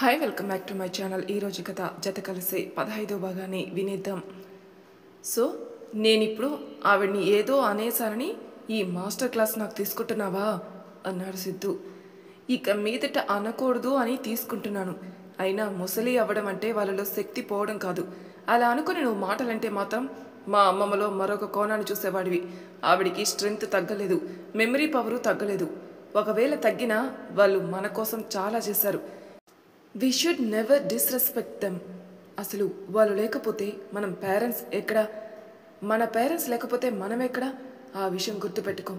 Hi welcome back to my channel. ఈరోజు కథ జత కలిసే 15వ భాగాన్ని వినేద్దాం. సో నేనిప్పుడు ఆవిడ్ని ఏదో అనేసానని ఈ మాస్టర్ క్లాస్ నాకు తీసుకుంటున్నావా అన్నాడు సిద్ధు. ఇక మీదట అనకూడదు అని తీసుకుంటున్నాను. అయినా ముసలి అవ్వడం అంటే వాళ్ళలో శక్తి పోవడం కాదు. అలా అనుకుని నువ్వు మాటలంటే మాత్రం మా అమ్మమ్మలో మరొక కోణాన్ని చూసేవాడివి. ఆవిడికి స్ట్రెంగ్త్ తగ్గలేదు, మెమరీ పవరు తగ్గలేదు. ఒకవేళ తగ్గినా వాళ్ళు మన కోసం చాలా చేశారు. We should never disrespect them. అసలు వాళ్ళు లేకపోతే మనం పేరెంట్స్ ఎక్కడ, మన పేరెంట్స్ లేకపోతే మనం ఎక్కడ? ఆ విషయం గుర్తుపెట్టుకో.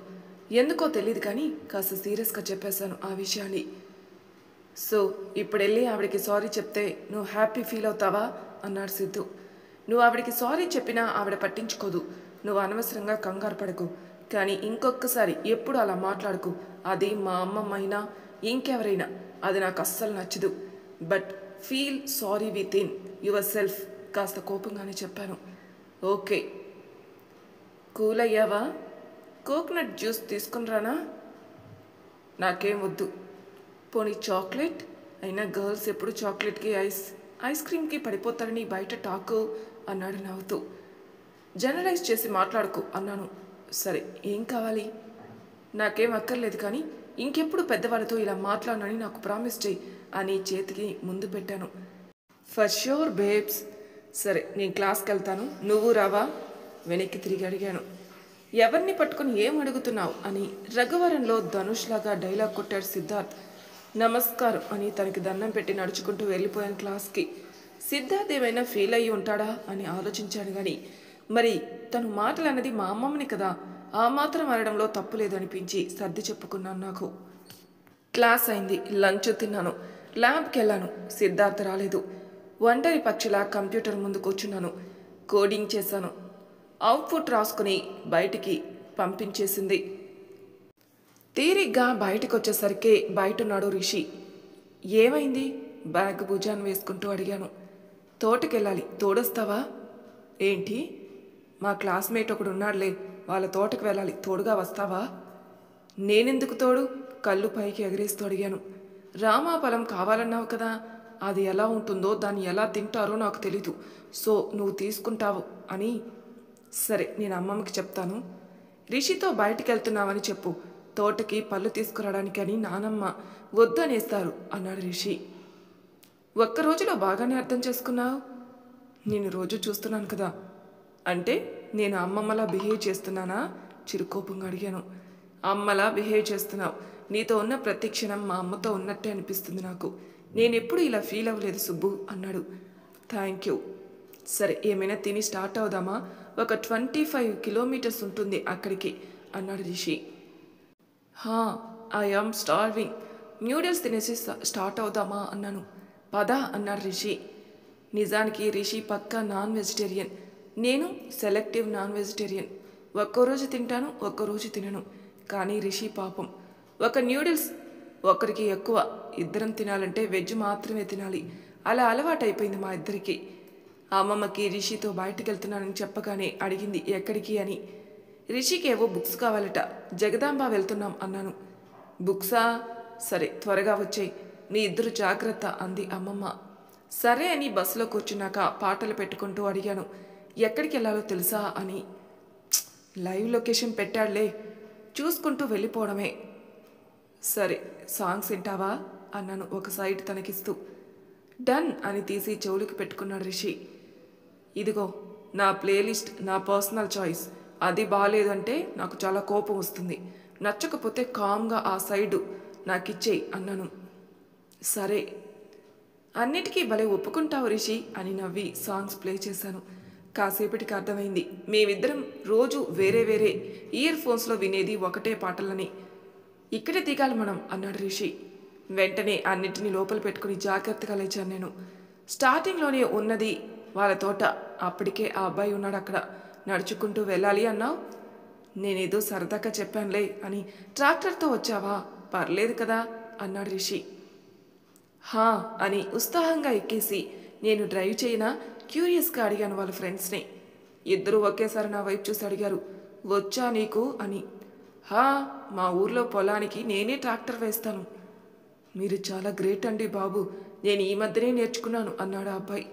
ఎందుకో తెలియదు కానీ కాస్త సీరియస్గా చెప్పేశాను ఆ విషయాన్ని. సో ఇప్పుడు వెళ్ళి ఆవిడకి సారీ చెప్తే నువ్వు హ్యాపీ ఫీల్ అవుతావా అన్నాడు సిద్ధు. నువ్వు ఆవిడకి సారీ చెప్పినా ఆవిడ పట్టించుకోదు. నువ్వు అనవసరంగా కంగారు పడకు. కానీ ఇంకొకసారి ఎప్పుడు అలా మాట్లాడుకు. అది మా అమ్మమ్మ అయినా ఇంకెవరైనా. అది నాకు అస్సలు నచ్చదు. But feel sorry with in your self. కాస్త కోపంగానే చెప్పాను. ఓకే, కూల్ అయ్యావా? కోకోనట్ జ్యూస్ తీసుకుని రానా? నాకేం వద్దు. పోనీ చాక్లెట్? అయినా గర్ల్స్ ఎప్పుడు చాక్లెట్కి ఐస్ క్రీమ్కి పడిపోతారని బయట టాకు అన్నాడు నవ్వుతూ. జనరలైజ్ చేసి మాట్లాడుకో అన్నాను. సరే, ఏం కావాలి? నాకేం అక్కర్లేదు, కానీ ఇంకెప్పుడు పెద్దవాళ్ళతో ఇలా మాట్లాడనని నాకు ప్రామిస్ చేయి అని చేతికి ముందు పెట్టాను. For sure babes. సరే, నేను క్లాస్కి వెళ్తాను, నువ్వు రావా? వెనక్కి తిరిగి అడిగాను. ఎవరిని పట్టుకుని ఏం అడుగుతున్నావు అని రఘువరంలో ధనుష్లాగా డైలాగ్ కొట్టాడు సిద్ధార్థ్. నమస్కారం అని తనకి దండం పెట్టి నడుచుకుంటూ వెళ్ళిపోయాను క్లాస్కి. సిద్ధార్థ్ ఏమైనా ఫీల్ అయ్యి ఉంటాడా అని ఆలోచించాను. కానీ మరి తను మాటలు అన్నది మా అమ్మమ్మని కదా, ఆ మాత్రం అనడంలో తప్పు లేదనిపించి సర్ది చెప్పుకున్నాను. నాకు క్లాస్ అయింది, లంచ్ తిన్నాను, ల్యాబ్కి వెళ్ళాను. సిద్ధార్థ్ రాలేదు. ఒంటరి పక్షిలా కంప్యూటర్ ముందు కూర్చున్నాను. కోడింగ్ చేశాను. అవుట్పుట్ రాసుకుని బయటికి పంపించేసింది. తీరిగ్గా బయటకు వచ్చేసరికి బయటున్నాడు రిషి. ఏమైంది? బ్యాగ్ భుజాన్ని వేసుకుంటూ అడిగాను. తోటకెళ్ళాలి, తోడొస్తావా? ఏంటి? మా క్లాస్మేట్ ఒకడు ఉన్నాడులే, వాళ్ళ తోటకు వెళ్ళాలి, తోడుగా వస్తావా? నేనెందుకు తోడు? కళ్ళు పైకి ఎగరేస్తూ అడిగాను. రామాఫలం కావాలన్నావు కదా, అది ఎలా ఉంటుందో దాన్ని ఎలా తింటారో నాకు తెలీదు. సో నువ్వు తీసుకుంటావు అని. సరే, నేను అమ్మమ్మకి చెప్తాను. రిషితో బయటికి వెళ్తున్నావని చెప్పు. తోటకి పళ్ళు తీసుకురావడానికని నానమ్మ వద్దనేస్తారు అన్నాడు రిషి. ఒక్కరోజులో బాగానే అర్థం చేసుకున్నావు. నేను రోజు చూస్తున్నాను కదా. అంటే నేను అమ్మమ్మలా బిహేవ్ చేస్తున్నానా? చిరుకోపంగా అడిగాను. అమ్మలా బిహేవ్ చేస్తున్నావు. నీతో ఉన్న ప్రతి క్షణం మా అమ్మతో ఉన్నట్టే అనిపిస్తుంది నాకు. నేనెప్పుడు ఇలా ఫీల్ అవ్వలేదు సుబ్బు అన్నాడు. Thank you. సరే, ఏమైనా తిని స్టార్ట్ అవుదామా? ఒక 25 కిలోమీటర్స్ ఉంటుంది అక్కడికి అన్నాడు Rishi. I am starving. Noodles తినేసి స్టార్ట్ అవుదామా అన్నాను. పద అన్నాడు రిషి. నిజానికి రిషి పక్కా నాన్ వెజిటేరియన్. నేను సెలెక్టివ్ నాన్ వెజిటేరియన్. ఒక్కరోజు తింటాను, ఒక్కరోజు తినను. కానీ రిషి పాపం, ఒక న్యూడిల్స్ ఒకరికి ఎక్కువ, ఇద్దరం తినాలంటే వెజ్ మాత్రమే తినాలి. అలా అలవాటైపోయింది మా ఇద్దరికి. అమ్మమ్మకి రిషితో బయటకు వెళ్తున్నానని చెప్పగానే అడిగింది ఎక్కడికి అని. రిషికి ఏవో బుక్స్ కావాలట, జగదాంబ వెళ్తున్నాం అన్నాను. బుక్సా? సరే త్వరగా వచ్చేయి, మీ ఇద్దరు జాగ్రత్త అంది అమ్మమ్మ. సరే అని బస్సులో కూర్చున్నాక పాటలు పెట్టుకుంటూ అడిగాను. ఎక్కడికి వెళ్ళాలో తెలుసా అని. లైవ్ లొకేషన్ పెట్టాడులే, చూసుకుంటూ వెళ్ళిపోవడమే. సరే, సాంగ్స్ వింటావా అన్నాను ఒక సైడ్ తనకిస్తూ. డన్ అని తీసి చెవులకి పెట్టుకున్నాడు రిషి. ఇదిగో నా ప్లేలిస్ట్, నా పర్సనల్ చాయిస్. అది బాగాలేదు అంటే నాకు చాలా కోపం వస్తుంది. నచ్చకపోతే కామ్గా ఆ సైడు నాకిచ్చేయి అన్నాను. సరే, అన్నిటికీ భలే ఒప్పుకుంటావు రిషి అని నవ్వి సాంగ్స్ ప్లే చేశాను. కాసేపటికి అర్థమైంది మేమిద్దరం రోజు వేరే వేరే ఇయర్ ఫోన్స్లో వినేది ఒకటే పాటలని. ఇక్కడే దిగాలి మనం అన్నాడు రిషి. వెంటనే అన్నిటినీ లోపల పెట్టుకుని జాగ్రత్తగా లేచాను నేను. స్టార్టింగ్లోనే ఉన్నది వాళ్ళ తోట. అప్పటికే ఆ అబ్బాయి ఉన్నాడు అక్కడ. నడుచుకుంటూ వెళ్ళాలి అన్నావు. నేనేదో సరదాగా చెప్పానులే అని. ట్రాక్టర్తో వచ్చావా? పర్లేదు కదా అన్నాడు రిషి. అని ఉత్సాహంగా ఎక్కేసి నేను డ్రైవ్ చేయనా క్యూరియస్గా అడిగాను వాళ్ళ ఫ్రెండ్స్ని. ఇద్దరూ ఒకేసారి నా వైపు చూసి అడిగారు, వచ్చా నీకు అని. మా ఊర్లో పొలానికి నేనే ట్రాక్టర్ వేస్తాను. మీరు చాలా గ్రేట్ అండి బాబు, నేను ఈ మధ్యనే నేర్చుకున్నాను అన్నాడు ఆ అబ్బాయి.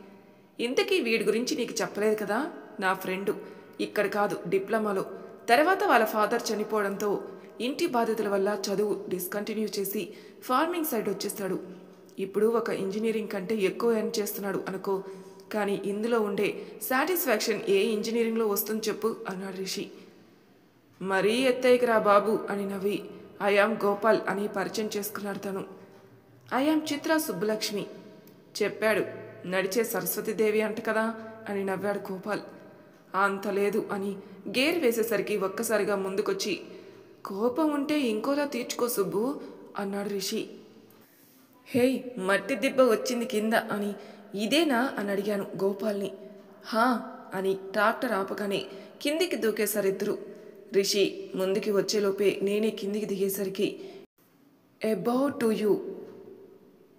ఇంతకీ వీడి గురించి నీకు చెప్పలేదు కదా, నా ఫ్రెండు, ఇక్కడ కాదు డిప్లొమాలో. తర్వాత వాళ్ళ ఫాదర్ చనిపోవడంతో ఇంటి బాధ్యతల వల్ల చదువు డిస్కంటిన్యూ చేసి ఫార్మింగ్ సైడ్ వచ్చేస్తాడు. ఇప్పుడు ఒక ఇంజనీరింగ్ కంటే ఎక్కువ ఎర్న్ చేస్తున్నాడు అనుకో, కానీ ఇందులో ఉండే సాటిస్ఫాక్షన్ ఏ ఇంజనీరింగ్లో వస్తుంది చెప్పు అన్నాడు రిషి. మరీ ఎత్తైకి రా బాబు అని నవ్వి ఐఆమ్ గోపాల్ అని పరిచయం చేసుకున్నాడు తను. ఐఆమ్ చిత్ర సుబ్బలక్ష్మి చెప్పాడు. నడిచే సరస్వతీదేవి అంట కదా అని నవ్వాడు గోపాల్. అంత లేదు అని గేర్ వేసేసరికి ఒక్కసారిగా ముందుకొచ్చి కోపం ఉంటే ఇంకోలా తీర్చుకో సుబ్బు అన్నాడు రిషి. హేయ్, మట్టి దిబ్బ వచ్చింది కింద అని ఇదేనా అని అడిగాను గోపాల్ని. హా అని ట్రాక్టర్ ఆపగానే కిందికి దూకేశారిద్దరు. రిషి ముందుకి వచ్చేలోపే నేనే కిందికి దిగేసరికి అబౌట్ టు యూ.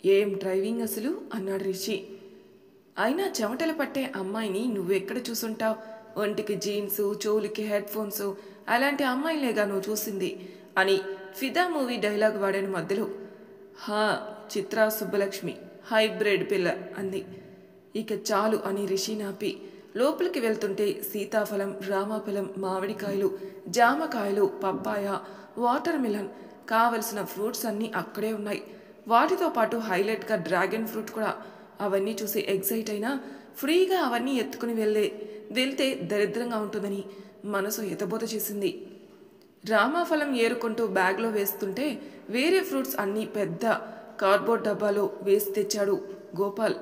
ఏం డ్రైవింగ్ అసలు అన్నాడు రిషి. అయినా చెమటలు పట్టే అమ్మాయిని నువ్వెక్కడ చూసుంటావు? ఒంటికి జీన్స్, చెవులకి హెడ్ ఫోన్స్, అలాంటి అమ్మాయిలేగా నువ్వు చూసింది అని ఫిదా మూవీ డైలాగ్ వాడాను మధ్యలో. హా, చిత్రా సుబ్బలక్ష్మి హైబ్రిడ్ పిల్ల అంది. ఇక చాలు అని రిషి నాపి లోపలికి వెళ్తుంటే సీతాఫలం, రామాఫలం, మామిడికాయలు, జామకాయలు, పప్పాయ, వాటర్ మిలన్ కావలసిన ఫ్రూట్స్ అన్నీ అక్కడే ఉన్నాయి. వాటితో పాటు హైలైట్గా డ్రాగన్ ఫ్రూట్ కూడా. అవన్నీ చూసి ఎగ్జైట్ అయినా ఫ్రీగా అవన్నీ ఎత్తుకుని వెళ్తే దరిద్రంగా ఉంటుందని మనసు ఎతబోత చేసింది. రామాఫలం ఏరుకుంటూ బ్యాగ్లో వేస్తుంటే వేరే ఫ్రూట్స్ అన్నీ పెద్ద కార్డ్బోర్డ్ డబ్బాలో వేసి తెచ్చాడు గోపాల్.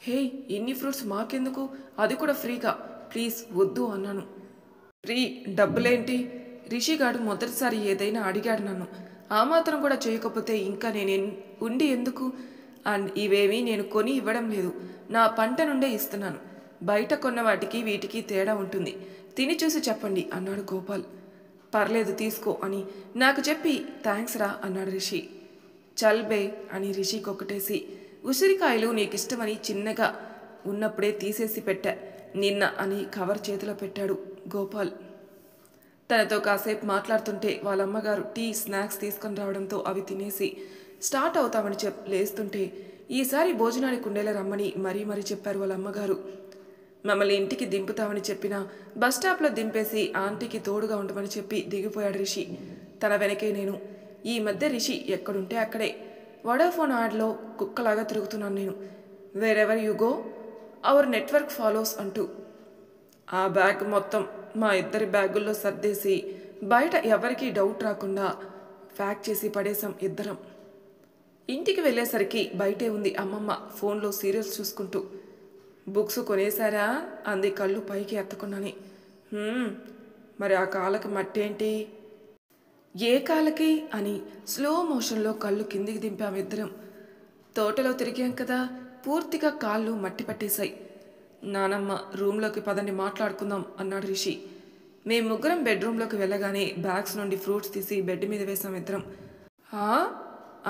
హే, ఇన్ని ఫ్రూట్స్ మాకెందుకు, అది కూడా ఫ్రీగా, ప్లీజ్ వద్దు అన్నాను. ఫ్రీ డబ్బులేంటి? రిషిగాడు మొదటిసారి ఏదైనా అడిగాడు నన్ను. ఆ మాత్రం కూడా చేయకపోతే ఇంకా నేను ఉండి ఎందుకు? అండ్ ఇవేమీ నేను కొని ఇవ్వడం లేదు, నా పంట నుండే ఇస్తున్నాను. బయట కొన్న వాటికి వీటికి తేడా ఉంటుంది, తిని చూసి చెప్పండి అన్నాడు గోపాల్. పర్లేదు తీసుకో అని నాకు చెప్పి థ్యాంక్స్ రా అన్నాడు రిషి. చల్ బే అని రిషికి ఒకటేసి ఉసిరికాయలు నీకిష్టమని చిన్నగా ఉన్నప్పుడే తీసేసి పెట్టా నిన్న అని కవర్ చేతిలో పెట్టాడు గోపాల్. తనతో కాసేపు మాట్లాడుతుంటే వాళ్ళమ్మగారు టీ, స్నాక్స్ తీసుకొని రావడంతో అవి తినేసి స్టార్ట్ అవుతామని లేస్తుంటే ఈసారి భోజనానికి ఉండేలా రమ్మని మరీ చెప్పారు వాళ్ళమ్మగారు. మమ్మల్ని ఇంటికి దింపుతామని చెప్పినా బస్ స్టాప్లో దింపేసి ఆంటీకి తోడుగా ఉండమని చెప్పి దిగిపోయాడు రిషి. తన వెనకే నేను. ఈ మధ్య రిషి ఎక్కడుంటే అక్కడే. వడాఫోన్ యాడ్లో కుక్కలాగా తిరుగుతున్నాను నేను. Wherever you go our network follows అంటూ. ఆ బ్యాగ్ మొత్తం మా ఇద్దరి బ్యాగుల్లో సర్దేసి బయట ఎవరికీ డౌట్ రాకుండా ప్యాక్ చేసి పడేశాం ఇద్దరం. ఇంటికి వెళ్ళేసరికి బయటే ఉంది అమ్మమ్మ ఫోన్లో సీరియల్స్ చూసుకుంటూ. బుక్స్ కొనేశారా అంది కళ్ళు పైకి ఎత్తకుండానే. మరి ఆ కాళ్ళకి మట్టేంటి? ఏ కాళ్ళకి అని స్లో మోషన్లో కళ్ళు కిందికి దింపామిద్దరం. తోటలో తిరిగాం కదా, పూర్తిగా కాళ్ళు మట్టి పట్టేశాయి. నానమ్మ రూమ్లోకి పదండి మాట్లాడుకుందాం అన్నాడు రిషి. మేము ముగ్గురం బెడ్రూమ్లోకి వెళ్ళగానే బ్యాగ్స్ నుండి ఫ్రూట్స్ తీసి బెడ్ మీద వేసాం ఇద్దరం.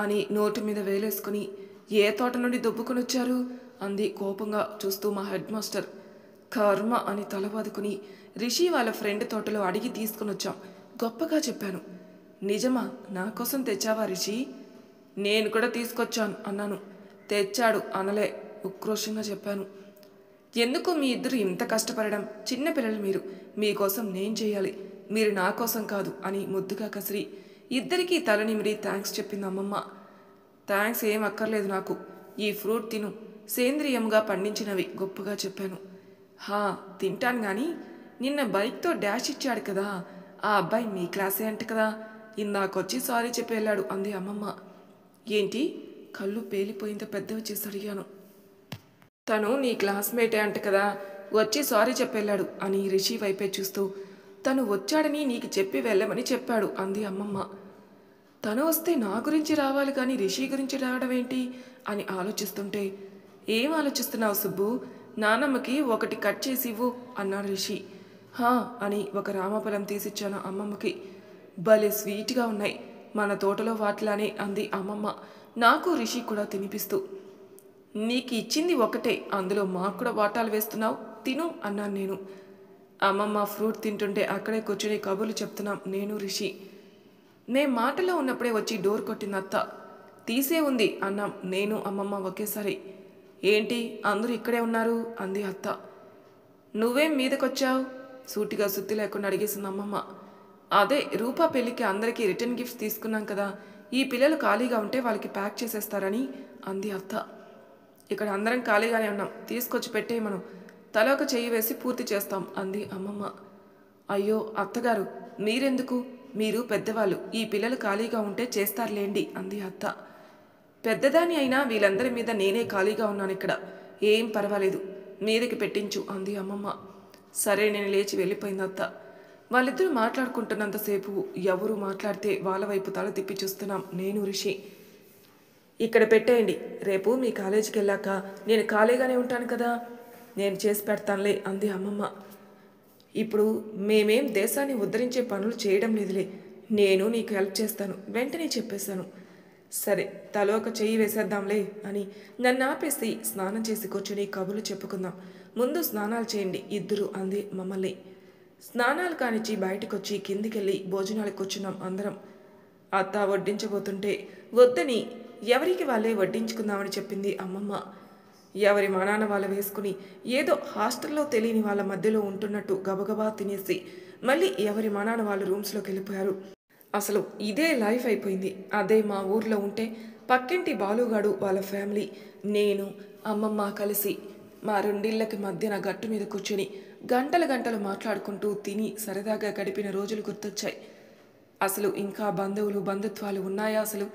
అని నోటి మీద వేలేసుకుని ఏ తోట నుండి దొబ్బుకొని వచ్చారు అంది కోపంగా చూస్తూ మా హెడ్ మాస్టర్. కర్మ అని తలబాదుకుని రిషి వాళ్ళ ఫ్రెండ్ తోటలో అడిగి తీసుకుని వచ్చాం గొప్పగా చెప్పాను. నిజమా, నా కోసం తెచ్చావా రిషి? నేను కూడా తీసుకొచ్చాను అన్నాను. తెచ్చాడు అనలే, ఉక్రోషంగా చెప్పాను. ఎందుకు మీ ఇద్దరు ఇంత కష్టపడడం? చిన్నపిల్లలు మీరు, మీకోసం నేను చేయాలి, మీరు నా కోసం కాదు అని ముద్దుగా కసిరి ఇద్దరికీ తలనిమిరి థ్యాంక్స్ చెప్పింది అమ్మమ్మ. థ్యాంక్స్ ఏం అక్కర్లేదు నాకు, ఈ ఫ్రూట్ తిను, సేంద్రియంగా పండించినవి గొప్పగా చెప్పాను. తింటాను కానీ నిన్న బైక్తో డాష్ ఇచ్చాడు కదా, ఆ అబ్బాయి మీ క్లాసే అంట కదా, ఇందాకొచ్చి సారీ చెప్పి వెళ్ళాడు అంది అమ్మమ్మ. ఏంటి? కళ్ళు పేలిపోయింత పెద్దవి చేసి అడిగాను. తను నీ క్లాస్మేటే అంట కదా, వచ్చి సారీ చెప్పెళ్ళాడు అని రిషి వైపే చూస్తూ తను వచ్చాడని నీకు చెప్పి వెళ్ళమని చెప్పాడు అంది అమ్మమ్మ. తను వస్తే నా గురించి రావాలి కానీ రిషి గురించి రావడం ఏంటి అని ఆలోచిస్తుంటే, ఏం ఆలోచిస్తున్నావు సుబ్బు, నానమ్మకి ఒకటి కట్ చేసి ఇవ్వు అన్నాడు రిషి. అని ఒక రామఫలం తీసిచ్చాను అమ్మమ్మకి. భలే స్వీట్గా ఉన్నాయి, మన తోటలో వాటిలానే అంది అమ్మమ్మ నాకు రిషి కూడా తినిపిస్తూ. నీకు ఇచ్చింది ఒకటే, అందులో మాకు కూడా వాటాలు వేస్తున్నావు, తిను అన్నాను నేను. అమ్మమ్మ ఫ్రూట్ తింటుంటే అక్కడే కూర్చుని కబుర్లు చెప్తున్నాం నేను రిషి. మేం మాటలో ఉన్నప్పుడే వచ్చి డోర్ కొట్టింది అత్త. తీసే ఉంది అన్నాం నేను అమ్మమ్మ ఒకేసారి. ఏంటి అందరూ ఇక్కడే ఉన్నారు అంది అత్త. నువ్వేం మీదకొచ్చావు సూటిగా సుత్తి లేకుండా అడిగేసింది అమ్మమ్మ. అదే రూపా పెళ్ళికి అందరికీ రిటర్న్ గిఫ్ట్స్ తీసుకున్నాం కదా, ఈ పిల్లలు ఖాళీగా ఉంటే వాళ్ళకి ప్యాక్ చేసేస్తారని అంది అత్త. ఇక్కడ అందరం ఖాళీగానే ఉన్నాం, తీసుకొచ్చి పెట్టే మనం తలొక చెయ్యి వేసి పూర్తి చేస్తాం అంది అమ్మమ్మ. అయ్యో అత్తగారు మీరెందుకు, మీరు పెద్దవాళ్ళు, ఈ పిల్లలు ఖాళీగా ఉంటే చేస్తారులేండి అంది అత్త. పెద్దదాని అయినా వీళ్ళందరి మీద నేనే ఖాళీగా ఉన్నాను ఇక్కడ, ఏం పర్వాలేదు మీదకి పెట్టించు అంది అమ్మమ్మ. సరే నేను లేచి వెళ్ళిపోయింది అత్త. వాళ్ళిద్దరూ మాట్లాడుకుంటున్నంతసేపు ఎవరు మాట్లాడితే వాళ్ళ వైపు తల తిప్పి చూస్తున్నాం నేను రిషి. ఇక్కడ పెట్టేయండి, రేపు మీ కాలేజీకి వెళ్ళాక నేను ఖాళీగానే ఉంటాను కదా, నేను చేసి పెడతానులే అంది అమ్మమ్మ. ఇప్పుడు మేమేం దేశాన్ని ఉద్ధరించే పనులు చేయడం లేదులే, నేను నీకు హెల్ప్ చేస్తాను వెంటనే చెప్పేశాను. సరే తలో ఒక చెయ్యి వేసేద్దాంలే అని నన్ను ఆపేసి స్నానం చేసి కూర్చొని కబుర్లు చెప్పుకుందాం, ముందు స్నానాలు చేయండి ఇద్దరు అంది మమ్మల్ని. స్నానాలు కానిచ్చి బయటకొచ్చి కిందికెళ్ళి భోజనాలు కూర్చున్నాం అందరం. అత్త వడ్డించబోతుంటే వద్దని ఎవరికి వాళ్ళే వడ్డించుకుందామని చెప్పింది అమ్మమ్మ. ఎవరి మానాన వాళ్ళు వేసుకుని ఏదో హాస్టల్లో తెలియని వాళ్ళ మధ్యలో ఉంటున్నట్టు గబగబా తినేసి మళ్ళీ ఎవరి మానాన వాళ్ళు రూమ్స్లోకి వెళ్ళిపోయారు. అసలు ఇదే లైఫ్ అయిపోయింది. అదే మా ఊర్లో ఉంటే పక్కింటి బాలుగాడు వాళ్ళ ఫ్యామిలీ నేను అమ్మమ్మ కలిసి మా రెండిళ్ళకి మధ్యన గట్టు మీద కూర్చొని గంటలు గంటలు మాట్లాడుకుంటూ తిని సరదాగా గడిపిన రోజులు గుర్తొచ్చాయి. అసలు ఇంకా బంధువులు బంధుత్వాలు ఉన్నాయా అసలు?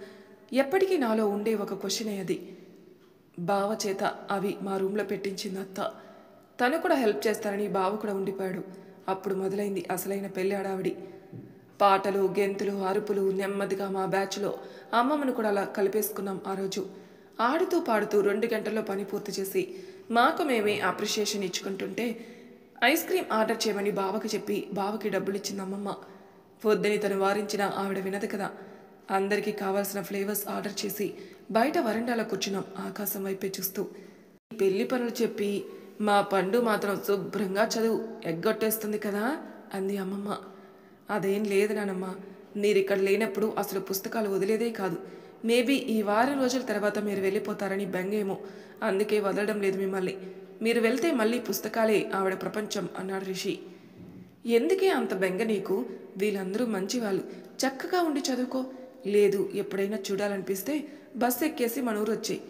ఎప్పటికీ నాలో ఉండే ఒక క్వశ్చనే అది. బావ చేత అవి మా రూమ్లో పెట్టించింది అత్త. తను కూడా హెల్ప్ చేస్తారని బావ కూడా ఉండిపోయాడు. అప్పుడు మొదలైంది అసలైన పెళ్లి హడావిడి. పాటలు గెంతులు అరుపులు. నెమ్మదిగా మా బ్యాచ్లో అమ్మమ్మను కూడా అలా కలిపేసుకున్నాం ఆ రోజు. ఆడుతూ పాడుతూ 2 గంటల్లో పని పూర్తి చేసి మాకు మేమే అప్రిషియేషన్ ఇచ్చుకుంటుంటే ఐస్ క్రీమ్ ఆర్డర్ చేయమని బావకి చెప్పి బావకి డబ్బులు ఇచ్చింది అమ్మమ్మ. వద్దని తను వారించిన ఆవిడ వినదు కదా. అందరికీ కావాల్సిన ఫ్లేవర్స్ ఆర్డర్ చేసి బయట వరండాలో కూర్చున్నాం ఆకాశం వైపే చూస్తూ. పెళ్లి పనులు చెప్పి మా పండు మాత్రం శుభ్రంగా చదువు ఎగ్గొట్టేస్తుంది కదా అంది అమ్మమ్మ. అదేం లేదు నానమ్మ, మీరిక్కడ లేనప్పుడు అసలు పుస్తకాలు వదిలేదే కాదు. మేబీ ఈ వారం రోజుల తర్వాత మీరు వెళ్ళిపోతారని బెంగేమో, అందుకే వదలడం లేదు మిమ్మల్ని. మీరు వెళ్తే మళ్ళీ పుస్తకాలే ఆవిడ ప్రపంచం అన్నాడు రిషి. ఎందుకే అంత బెంగ నీకు? వీళ్ళందరూ మంచివాళ్ళు, చక్కగా ఉండి చదువుకో. లేదు ఎప్పుడైనా చూడాలనిపిస్తే బస్సు ఎక్కేసి మన ఊరు వచ్చేయి,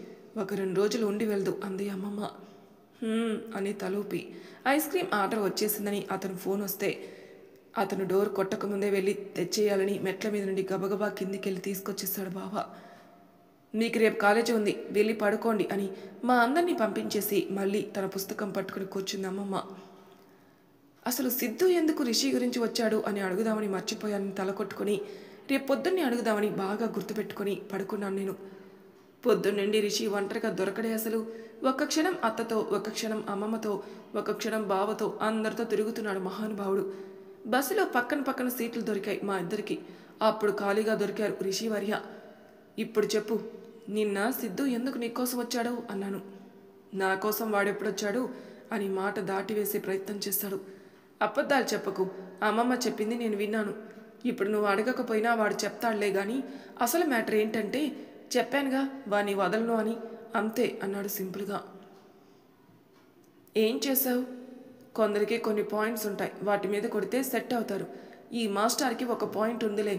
ఒక 2 రోజులు ఉండి వెళ్దు అంది అమ్మమ్మ. అని తలూపి ఐస్ క్రీమ్ ఆర్డర్ వచ్చేసిందని అతను ఫోన్ వస్తే అతను డోర్ కొట్టకముందే వెళ్ళి తెచ్చేయాలని మెట్ల మీద నుండి గబగబా కిందికెళ్ళి తీసుకొచ్చేసాడు బావ. మీకు రేపు కాలేజీ ఉంది, వెళ్ళి పడుకోండి అని మా అందరినీ పంపించేసి మళ్ళీ తన పుస్తకం పట్టుకుని కూర్చుంది అమ్మమ్మ. అసలు సిద్ధు ఎందుకు రిషి గురించి వచ్చాడు అని అడుగుదామని మర్చిపోయానని తల కొట్టుకుని రేపు పొద్దున్నే అడుగుదామని బాగా గుర్తుపెట్టుకుని పడుకున్నాను నేను. పొద్దున్నండి రిషి ఒంటరిగా దొరకడే అసలు. ఒక్క క్షణం అత్తతో, ఒక క్షణం అమ్మమ్మతో, ఒక క్షణం బావతో అందరితో తిరుగుతున్నాడు మహానుభావుడు. బస్సులో పక్కన పక్కన సీట్లు దొరికాయి మా ఇద్దరికి. అప్పుడు ఖాళీగా దొరికారు రిషి వర్య. ఇప్పుడు చెప్పు, నిన్న సిద్ధు ఎందుకు నీకోసం వచ్చాడు అన్నాను. నా కోసం వాడెప్పుడొచ్చాడు అని మాట దాటివేసే ప్రయత్నం చేశాడు. అబద్ధాలు చెప్పకు, అమ్మమ్మ చెప్పింది నేను విన్నాను. ఇప్పుడు నువ్వు అడగకపోయినా వాడు చెప్తాడులే గాని అసలు మ్యాటర్ ఏంటంటే చెప్పానుగా వాణ్ణి వదలను అని, అంతే అన్నాడు సింపుల్గా. ఏం చేశావు? కొందరికి కొన్ని పాయింట్స్ ఉంటాయి, వాటి మీద కొడితే సెట్ అవుతారు. ఈ మాస్టర్కి ఒక పాయింట్ ఉందిలే,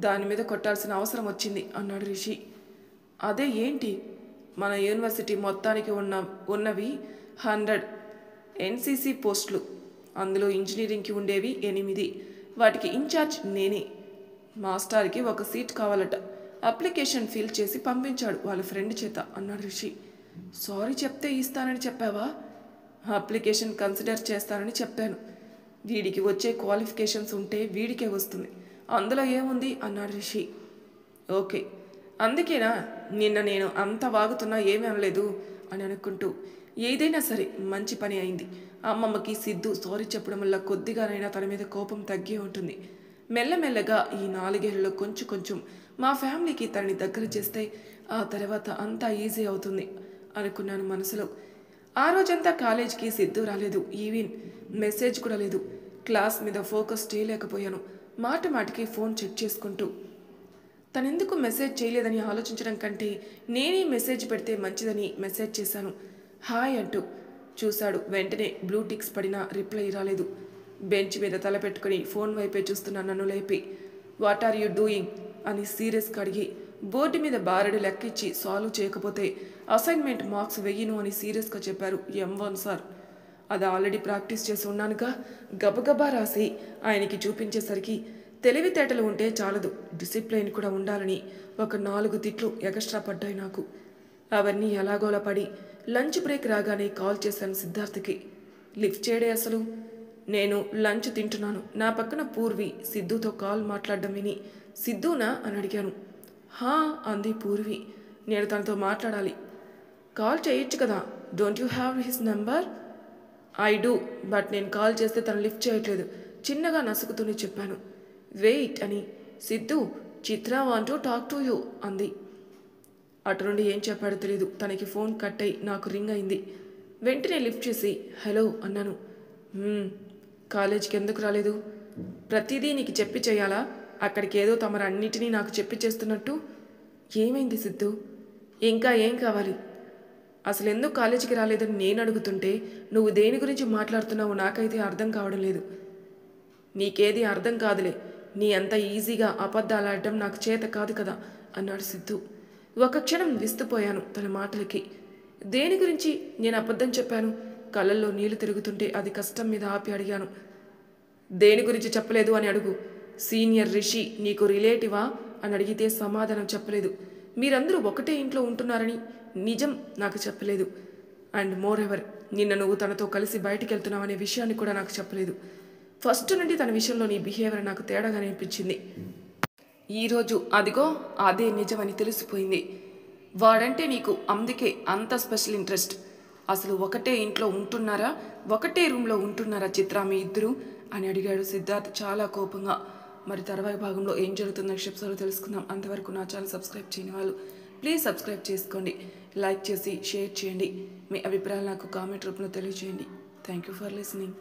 దాని మీద కొట్టాల్సిన అవసరం వచ్చింది అన్నాడు రిషి. అదే ఏంటి? మన యూనివర్సిటీ మొత్తానికి ఉన్నవి 100 ఎన్సీసీ పోస్టులు, అందులో ఇంజనీరింగ్కి ఉండేవి 8. వాటికి ఇన్ఛార్జ్ నేనే. మాస్టర్కి ఒక సీట్ కావాలట, అప్లికేషన్ ఫిల్ చేసి పంపించాడు వాళ్ళ ఫ్రెండ్ చేత అన్నాడు రిషి. సారీ చెప్తే ఇస్తానని చెప్పావా? అప్లికేషన్ కన్సిడర్ చేస్తానని చెప్పాను. వీడికి వచ్చే క్వాలిఫికేషన్స్ ఉంటే వీడికే వస్తుంది, అందులో ఏముంది అన్నాడు రిషి. ఓకే, అందుకేనా నిన్న నేను అంత వాగుతున్నా ఏమీ అనలేదు అని అనుకుంటూ ఏదైనా సరే మంచి పని అయింది. అమ్మమ్మకి సిద్ధు సారీ చెప్పడం వల్ల కొద్దిగానైనా తన మీద కోపం తగ్గే ఉంటుంది. మెల్లమెల్లగా ఈ 4 ఏళ్లలో కొంచెం కొంచెం మా ఫ్యామిలీకి తనని దగ్గర చేస్తే ఆ తర్వాత అంతా ఈజీ అవుతుంది అనుకున్నాను మనసులో. ఆ రోజంతా కాలేజ్కి సిద్ధు రాలేదు. ఈవెన్ మెసేజ్ కూడా లేదు. క్లాస్ మీద ఫోకస్ చేయలేకపోయాను. మాటికి ఫోన్ చెక్ చేసుకుంటూ తనెందుకు మెసేజ్ చేయలేదని ఆలోచించడం కంటే నేనే మెసేజ్ పెడితే మంచిదని మెసేజ్ చేశాను. హాయ్ అంటూ చూశాడు. వెంటనే బ్లూ టిక్స్ పడినా రిప్లై రాలేదు. బెంచ్ మీద తల పెట్టుకుని ఫోన్ వైపే చూస్తున్న నన్ను లేపి వాట్ ఆర్ యూ డూయింగ్ అని సీరియస్గా అడిగి బోర్డు మీద బారెడు లెక్కిచ్చి సాల్వ్ చేయకపోతే అసైన్మెంట్ మార్క్స్ వెయ్యను అని సీరియస్గా చెప్పారు M1 సార్. అది ఆల్రెడీ ప్రాక్టీస్ చేసి ఉన్నానుగా. గబగబా రాసి ఆయనకి చూపించేసరికి తెలివితేటలు ఉంటే చాలదు, డిసిప్లైన్ కూడా ఉండాలని ఒక 4 తిట్లు ఎగస్ట్రా పడ్డాయి నాకు. అవన్నీ ఎలాగోలా పడి లంచ్ బ్రేక్ రాగానే కాల్ చేశాను సిద్ధార్థకి. లిఫ్ట్ చేయడే అసలు. నేను లంచ్ తింటున్నాను. నా పక్కన పూర్వి సిద్ధుతో కాల్ మాట్లాడడం విని సిద్ధునా అని అడిగాను. హా అంది పూర్వి. నేను తనతో మాట్లాడాలి. కాల్ చేయొచ్చు కదా, don't you have his number? I do, but నేను కాల్ చేస్తే తను లిఫ్ట్ చేయట్లేదు చిన్నగా నసుకుతూనే చెప్పాను. వెయిట్ అని Siddhu Chitra want to talk to you అంది. అటు నుండి ఏం చెప్పాడో తెలియదు. తనకి ఫోన్ కట్ అయి నాకు రింగ్ అయింది. వెంటనే లిఫ్ట్ చేసి హలో అన్నాను. కాలేజీకి ఎందుకు రాలేదు? ప్రతిదీ నీకు చెప్పి చేయాలా? అక్కడికి ఏదో తమరు అన్నిటినీ నాకు చెప్పి చేస్తున్నట్టు. ఏమైంది సిద్ధు? ఇంకా ఏం కావాలి? అసలు ఎందుకు కాలేజీకి రాలేదని నేను అడుగుతుంటే నువ్వు దేని గురించి మాట్లాడుతున్నావు నాకైతే అర్థం కావడం లేదు. నీకేది అర్థం కాదులే, నీ అంత ఈజీగా అబద్ధాలు ఆడటం నాకు చేత కాదు కదా అన్నాడు సిద్ధు. ఒక క్షణం విస్తుపోయాను తన మాటలకి. దేని గురించి నేను అబద్ధం చెప్పాను? కళ్ళల్లో నీళ్లు తిరుగుతుంటే అది కష్టం మీద ఆపి అడిగాను. దేని గురించి చెప్పలేదు అని అడుగు. సీనియర్ రిషి నీకు రిలేటివా అని అడిగితే సమాధానం చెప్పలేదు. మీరందరూ ఒకటే ఇంట్లో ఉంటున్నారని నిజం నాకు చెప్పలేదు. అండ్ మోర్ ఎవర్ నిన్న నువ్వు తనతో కలిసి బయటికి వెళ్తున్నావు అనే విషయాన్ని కూడా నాకు చెప్పలేదు. ఫస్ట్ నుండి తన విషయంలో నీ బిహేవియర్ నాకు తేడాగా అనిపించింది. ఈరోజు అదిగో అదే నిజమని తెలిసిపోయింది. వాడంటే నీకు అందుకే అంత స్పెషల్ ఇంట్రెస్ట్. అసలు ఒకటే ఇంట్లో ఉంటున్నారా, ఒకటే రూమ్లో ఉంటున్నారా చిత్ర మీ ఇద్దరు అని అడిగాడు సిద్ధార్థ్ చాలా కోపంగా. మరి తర్వాత భాగంలో ఏం జరుగుతుందో నెక్స్ట్ ఎపిసోడ్లో తెలుసుకుందాం. అంతవరకు నా ఛానల్ సబ్స్క్రైబ్ చేయని వాళ్ళు ప్లీజ్ సబ్స్క్రైబ్ చేసుకోండి, లైక్ చేసి షేర్ చేయండి, మీ అభిప్రాయాలు నాకు కామెంట్ రూపంలో తెలియజేయండి. Thank you for listening.